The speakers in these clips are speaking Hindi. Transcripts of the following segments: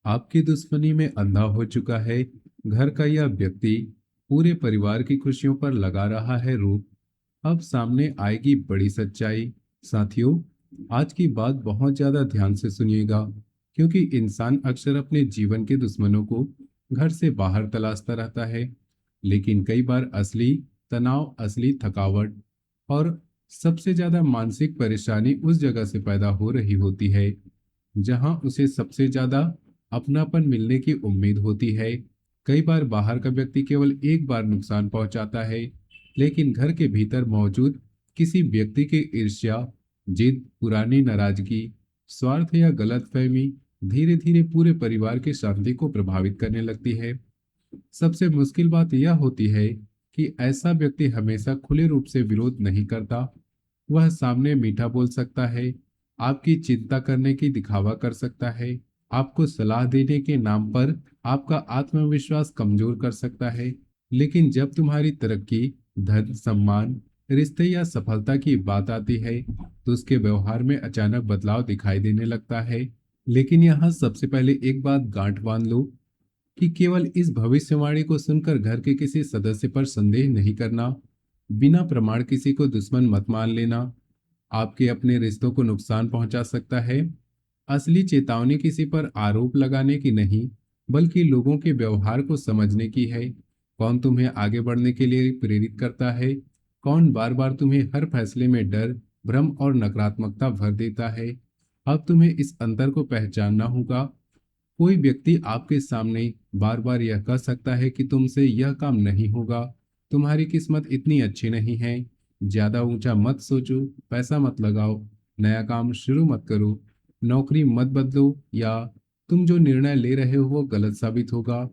आपकी दुश्मनी में अंधा हो चुका है। घर का यह व्यक्ति पूरे परिवार की खुशियों पर लगा रहा है रोक। अब सामने आएगी बड़ी सच्चाई। साथियों, आज की बात बहुत ज्यादा ध्यान से सुनिएगा, क्योंकि इंसान अक्सर अपने जीवन के दुश्मनों को घर से बाहर तलाशता रहता है। लेकिन कई बार असली तनाव, असली थकावट और सबसे ज्यादा मानसिक परेशानी उस जगह से पैदा हो रही होती है जहां उसे सबसे ज्यादा अपनापन मिलने की उम्मीद होती है। कई बार बाहर का व्यक्ति केवल एक बार नुकसान पहुंचाता है, लेकिन घर के भीतर मौजूद किसी व्यक्ति की ईर्ष्या, जिद, पुरानी नाराजगी, स्वार्थ या गलतफहमी धीरे धीरे पूरे परिवार की शांति को प्रभावित करने लगती है। सबसे मुश्किल बात यह होती है कि ऐसा व्यक्ति हमेशा खुले रूप से विरोध नहीं करता। वह सामने मीठा बोल सकता है, आपकी चिंता करने की दिखावा कर सकता है, आपको सलाह देने के नाम पर आपका आत्मविश्वास कमजोर कर सकता है। लेकिन जब तुम्हारी तरक्की, धन, सम्मान, रिश्ते या सफलता की बात आती है, तो उसके व्यवहार में अचानक बदलाव दिखाई देने लगता है। लेकिन यहाँ सबसे पहले एक बात गांठ बांध लो कि केवल इस भविष्यवाणी को सुनकर घर के किसी सदस्य पर संदेह नहीं करना। बिना प्रमाण किसी को दुश्मन मत मान लेना। आपके अपने रिश्तों को नुकसान पहुंचा सकता है। असली चेतावनी किसी पर आरोप लगाने की नहीं, बल्कि लोगों के व्यवहार को समझने की है। कौन तुम्हें आगे बढ़ने के लिए प्रेरित करता है, कौन बार बार तुम्हें हर फैसले में डर, भ्रम और नकारात्मकता भर देता है। अब तुम्हें इस अंतर को पहचानना होगा। कोई व्यक्ति आपके सामने बार बार यह कह सकता है कि तुमसे यह काम नहीं होगा, तुम्हारी किस्मत इतनी अच्छी नहीं है, ज्यादा ऊंचा मत सोचो, पैसा मत लगाओ, नया काम शुरू मत करो, नौकरी मत बदलो, या तुम जो निर्णय ले रहे हो वो गलत साबित होगा।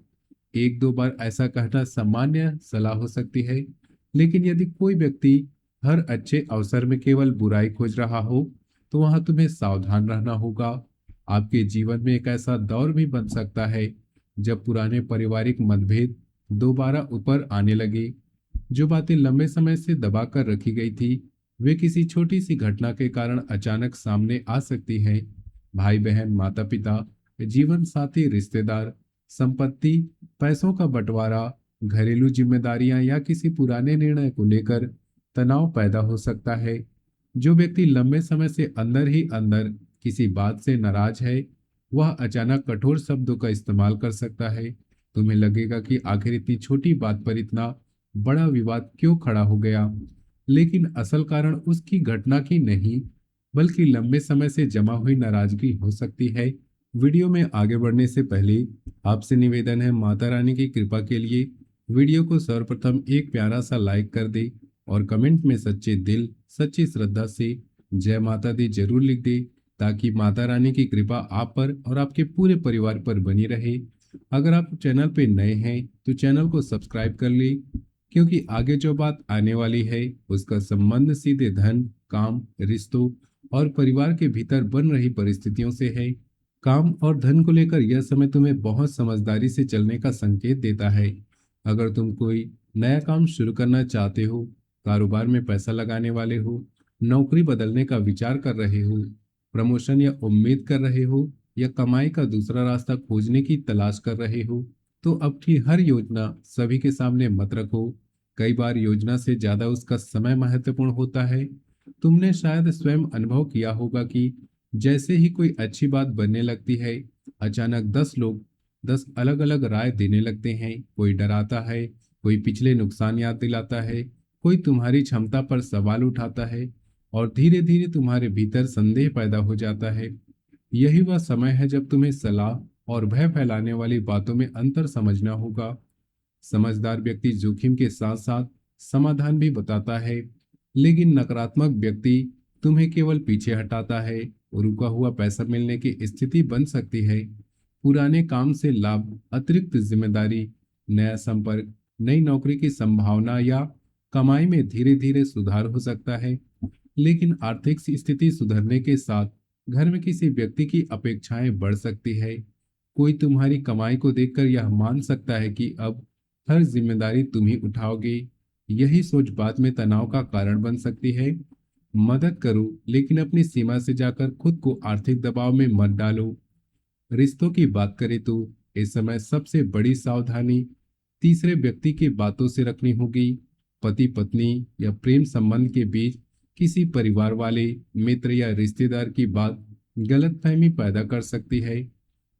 एक दो बार ऐसा कहना सामान्य सलाह हो सकती है, लेकिन यदि कोई व्यक्ति हर अच्छे अवसर में केवल बुराई खोज रहा हो, तो वहां तुम्हें सावधान रहना होगा। आपके जीवन में एक ऐसा दौर भी बन सकता है जब पुराने पारिवारिक मतभेद दोबारा ऊपर आने लगे। जो बातें लंबे समय से दबा कर रखी गई थी, वे किसी छोटी सी घटना के कारण अचानक सामने आ सकती हैं। भाई बहन, माता पिता, जीवन साथी, रिश्तेदार, संपत्ति, पैसों का बंटवारा, घरेलू जिम्मेदारियां या किसी पुराने निर्णय को लेकर तनाव पैदा हो सकता है। जो व्यक्ति लंबे समय से अंदर ही अंदर किसी बात से नाराज है, वह अचानक कठोर शब्दों का इस्तेमाल कर सकता है। तुम्हें लगेगा कि आखिर इतनी छोटी बात पर इतना बड़ा विवाद क्यों खड़ा हो गया, लेकिन असल कारण उसकी घटना की नहीं, बल्कि लंबे समय से जमा हुई नाराजगी हो सकती है। वीडियो में आगे बढ़ने से पहले आपसे निवेदन है, माता रानी की कृपा के लिए वीडियो को सर्वप्रथम एक प्यारा सा लाइक कर दे और कमेंट में सच्चे दिल, सच्ची श्रद्धा से जय माता दी जरूर लिख दे, ताकि माता रानी की कृपा आप पर और आपके पूरे परिवार पर बनी रहे। अगर आप चैनल पे नए हैं तो चैनल को सब्सक्राइब कर ले, क्योंकि आगे जो बात आने वाली है उसका संबंध सीधे धन, काम, रिश्तों और परिवार के भीतर बन रही परिस्थितियों से है। काम और धन को लेकर यह समय तुम्हें बहुत समझदारी से चलने का संकेत देता है। अगर तुम कोई नया काम शुरू करना चाहते हो, कारोबार में पैसा लगाने वाले हो, नौकरी बदलने का विचार कर रहे हो, प्रमोशन या उम्मीद कर रहे हो, या कमाई का दूसरा रास्ता खोजने की तलाश कर रहे हो, तो अब की हर योजना सभी के सामने मत रखो। कई बार योजना से ज्यादा उसका समय महत्वपूर्ण होता है। तुमने शायद स्वयं अनुभव किया होगा कि जैसे ही कोई अच्छी बात बनने लगती है, अचानक 10 लोग 10 अलग अलग राय देने लगते हैं। कोई डराता है, कोई पिछले नुकसान याद दिलाता है, कोई तुम्हारी क्षमता पर सवाल उठाता है, और धीरे धीरे तुम्हारे भीतर संदेह पैदा हो जाता है। यही वह समय है जब तुम्हें सलाह और भय फैलाने वाली बातों में अंतर समझना होगा। समझदार व्यक्ति जोखिम के साथ साथ समाधान भी बताता है, लेकिन नकारात्मक व्यक्ति तुम्हें केवल पीछे हटाता है। रुका हुआ पैसा मिलने की स्थिति बन सकती है, पुराने काम से लाभ, अतिरिक्त जिम्मेदारी, नया संपर्क, नई नौकरी की संभावना, या कमाई में धीरे धीरे सुधार हो सकता है। लेकिन आर्थिक स्थिति सुधरने के साथ घर में किसी व्यक्ति की अपेक्षाएं बढ़ सकती है। कोई तुम्हारी कमाई को देखकर यह मान सकता है कि अब हर जिम्मेदारी तुम ही उठाओगे। यही सोच बाद में तनाव का कारण बन सकती है। मदद करो, लेकिन अपनी सीमा से जाकर खुद को आर्थिक दबाव में मत डालो। रिश्तों की बात करें तो इस समय सबसे बड़ी सावधानी तीसरे व्यक्ति की बातों से रखनी होगी। पति पत्नी या प्रेम संबंध के बीच किसी परिवार वाले, मित्र या रिश्तेदार की बात गलतफहमी पैदा कर सकती है।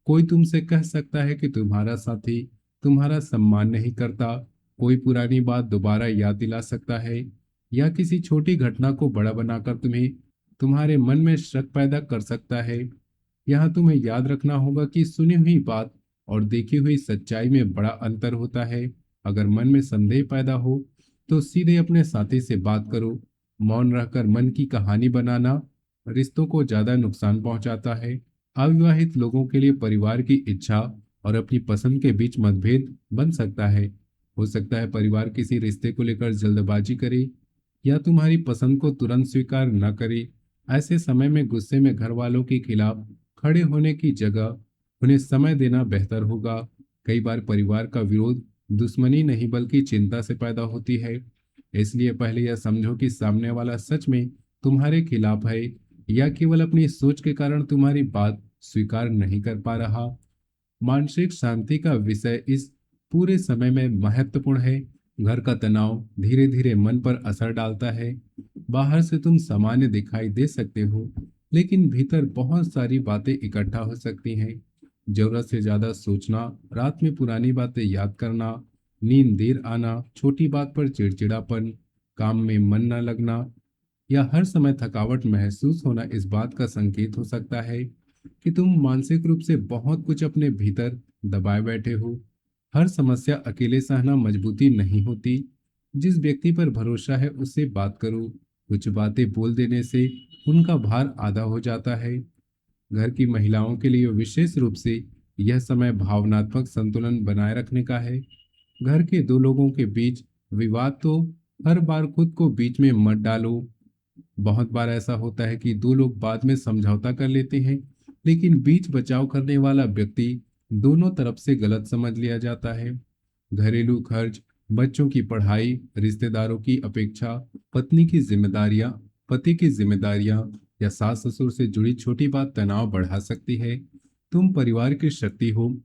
कोई तुमसे कह सकता है कि तुम्हारा साथी तुम्हारा सम्मान नहीं करता। कोई पुरानी बात दोबारा याद दिला सकता है या किसी छोटी घटना को बड़ा बनाकर तुम्हारे मन में शक पैदा कर सकता है। यहाँ तुम्हें याद रखना होगा कि सुनी हुई बात और देखी हुई सच्चाई में बड़ा अंतर होता है। अगर मन में संदेह पैदा हो तो सीधे अपने साथी से बात करो। मौन रहकर मन की कहानी बनाना रिश्तों को ज्यादा नुकसान पहुंचाता है। अविवाहित लोगों के लिए परिवार की इच्छा और अपनी पसंद के बीच मतभेद बन सकता है। हो सकता है परिवार किसी रिश्ते को लेकर जल्दबाजी करे या तुम्हारी पसंद को तुरंत स्वीकार न करे। ऐसे समय में गुस्से में घर वालों के खिलाफ खड़े होने की जगह उन्हें समय देना बेहतर होगा। कई बार परिवार का विरोध दुश्मनी नहीं बल्कि चिंता से पैदा होती है। इसलिए पहले यह समझो कि सामने वाला सच में तुम्हारे खिलाफ है या केवल अपनी सोच के कारण तुम्हारी बात स्वीकार नहीं कर पा रहा। मानसिक शांति का विषय इस पूरे समय में महत्वपूर्ण है। घर का तनाव धीरे धीरे मन पर असर डालता है। बाहर से तुम सामान्य दिखाई दे सकते हो, लेकिन भीतर बहुत सारी बातें इकट्ठा हो सकती हैं। जरूरत से ज्यादा सोचना, रात में पुरानी बातें याद करना, नींद देर आना, छोटी बात पर चिड़चिड़ापन, काम में मन न लगना या हर समय थकावट महसूस होना इस बात का संकेत हो सकता है कि तुम मानसिक रूप से बहुत कुछ अपने भीतर दबाए बैठे हो। हर समस्या अकेले सहना मजबूती नहीं होती। जिस व्यक्ति पर भरोसा है उससे बात करो। कुछ बातें बोल देने से उनका भार आधा हो जाता है। घर की महिलाओं के लिए विशेष रूप से यह समय भावनात्मक संतुलन बनाए रखने का है। घर के दो लोगों के बीच विवाद तो हर बार खुद को बीच में मत डालो। बहुत बार ऐसा होता है कि दो लोग बाद में समझौता कर लेते हैं, लेकिन बीच बचाव करने वाला व्यक्ति दोनों तरफ से गलत समझ लिया जाता है। घरेलू खर्च, बच्चों की पढ़ाई, रिश्तेदारों की अपेक्षा, पत्नी की जिम्मेदारियां, पति की जिम्मेदारियां या सास ससुर से जुड़ी छोटी बात तनाव बढ़ा सकती है। तुम परिवार की शक्ति हो,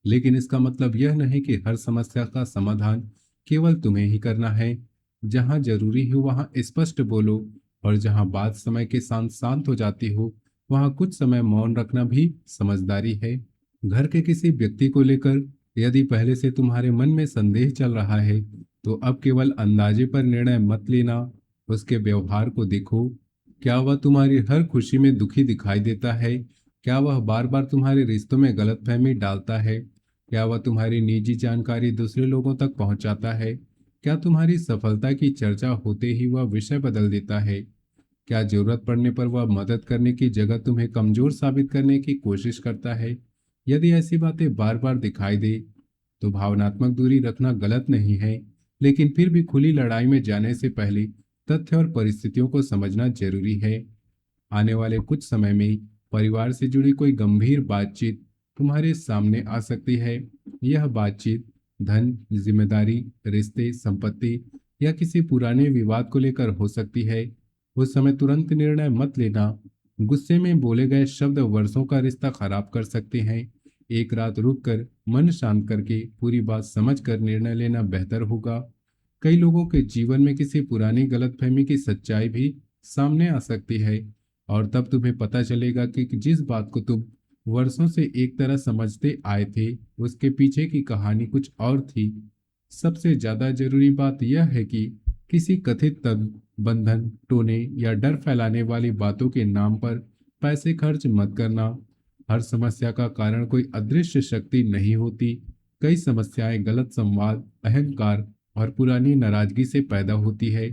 लेकिन इसका मतलब यह नहीं कि हर समस्या का समाधान केवल तुम्हें ही करना है। जहां जरूरी हो वहां स्पष्ट बोलो, और जहां बात समय के साथ शांत हो जाती हो वहां कुछ समय मौन रखना भी समझदारी है। घर के किसी व्यक्ति को लेकर यदि पहले से तुम्हारे मन में संदेह चल रहा है तो अब केवल अंदाजे पर निर्णय मत लेना। उसके व्यवहार को देखो। क्या वह तुम्हारी हर खुशी में दुखी दिखाई देता है? क्या वह बार बार तुम्हारे रिश्तों में गलतफहमी डालता है? क्या वह तुम्हारी निजी जानकारी दूसरे लोगों तक पहुंचाता है? क्या तुम्हारी सफलता की चर्चा होते ही वह विषय बदल देता है? क्या जरूरत पड़ने पर वह मदद करने की जगह तुम्हें कमजोर साबित करने की कोशिश करता है? यदि ऐसी बातें बार बार दिखाई दे तो भावनात्मक दूरी रखना गलत नहीं है, लेकिन फिर भी खुली लड़ाई में जाने से पहले तथ्य और परिस्थितियों को समझना जरूरी है। आने वाले कुछ समय में परिवार से जुड़ी कोई गंभीर बातचीत तुम्हारे सामने आ सकती है। यह बातचीत धन, जिम्मेदारी, रिश्ते, संपत्ति या किसी पुराने विवाद को लेकर हो सकती है। उस समय तुरंत निर्णय मत लेना। गुस्से में बोले गए शब्द वर्षों का रिश्ता खराब कर सकते हैं। एक रात रुककर मन शांत करके पूरी बात समझकर निर्णय लेना बेहतर होगा। कई लोगों के जीवन में किसी पुरानी गलतफहमी की सच्चाई भी सामने आ सकती है, और तब तुम्हें पता चलेगा कि जिस बात को तुम वर्षों से एक तरह समझते आए थे उसके पीछे की कहानी कुछ और थी। सबसे ज्यादा जरूरी बात यह है कि किसी कथित बंधन, टोने या डर फैलाने वाली बातों के नाम पर पैसे खर्च मत करना। हर समस्या का कारण कोई अदृश्य शक्ति नहीं होती। कई समस्याएं गलत संवाद, अहंकार और पुरानी नाराजगी से पैदा होती है।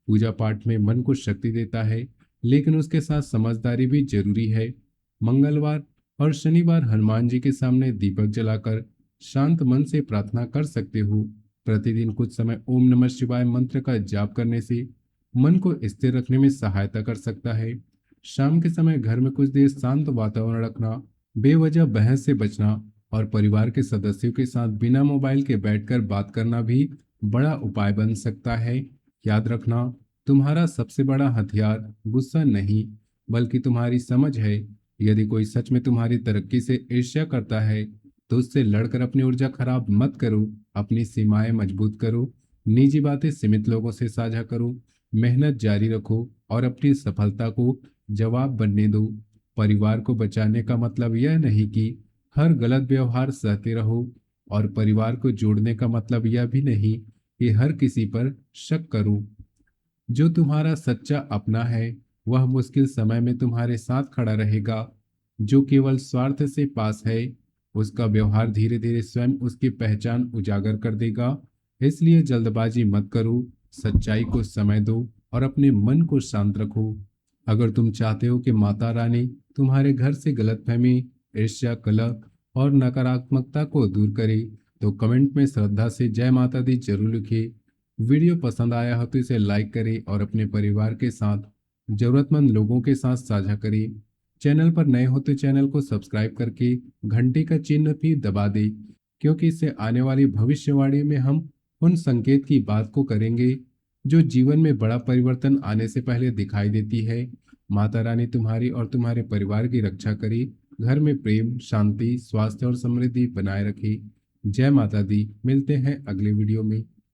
पूजा पाठ में मन को शक्ति देता है, लेकिन उसके साथ समझदारी भी जरूरी है। मंगलवार और शनिवार हनुमान जी के सामने दीपक जलाकर शांत मन से प्रार्थना कर सकते हो। प्रतिदिन कुछ समय ओम नमः शिवाय मंत्र का जाप करने से मन को स्थिर रखने में सहायता कर सकता है। शाम के समय घर में कुछ देर शांत वातावरण रखना, बेवजह बहस से बचना और परिवार के सदस्यों के साथ बिना मोबाइल के बैठकर बात करना भी बड़ा उपाय बन सकता है। याद रखना, तुम्हारा सबसे बड़ा हथियार गुस्सा नहीं बल्कि तुम्हारी समझ है। यदि कोई सच में तुम्हारी तरक्की से ईर्ष्या करता है तो उससे लड़कर अपनी ऊर्जा खराब मत करो। अपनी सीमाएं मजबूत करो, निजी बातें सीमित लोगों से साझा करो, मेहनत जारी रखो और अपनी सफलता को जवाब बनने दो। परिवार को बचाने का मतलब यह नहीं कि हर गलत व्यवहार सहते रहो, और परिवार को जोड़ने का मतलब यह भी नहीं कि हर किसी पर शक करो। जो तुम्हारा सच्चा अपना है वह मुश्किल समय में तुम्हारे साथ खड़ा रहेगा। जो केवल स्वार्थ से पास है उसका व्यवहार धीरे धीरे स्वयं उसकी पहचान उजागर कर देगा। इसलिए जल्दबाजी मत करो, सच्चाई को समय दो और अपने मन को शांत रखो। अगर तुम चाहते हो कि माता रानी तुम्हारे घर से गलतफहमी, ईर्ष्या, कलह और नकारात्मकता को दूर करे तो कमेंट में श्रद्धा से जय माता दी जरूर लिखिए। वीडियो पसंद आया हो तो इसे लाइक करें और अपने परिवार के साथ, जरूरतमंद लोगों के साथ साझा करें। चैनल पर नए हो तो चैनल को सब्सक्राइब करके घंटी का चिन्ह भी दबा दें, क्योंकि इससे आने वाली भविष्यवाणी में हम उन संकेत की बात को करेंगे जो जीवन में बड़ा परिवर्तन आने से पहले दिखाई देती है। माता रानी तुम्हारी और तुम्हारे परिवार की रक्षा करे, घर में प्रेम, शांति, स्वास्थ्य और समृद्धि बनाए रखे। जय माता दी। मिलते हैं अगले वीडियो में।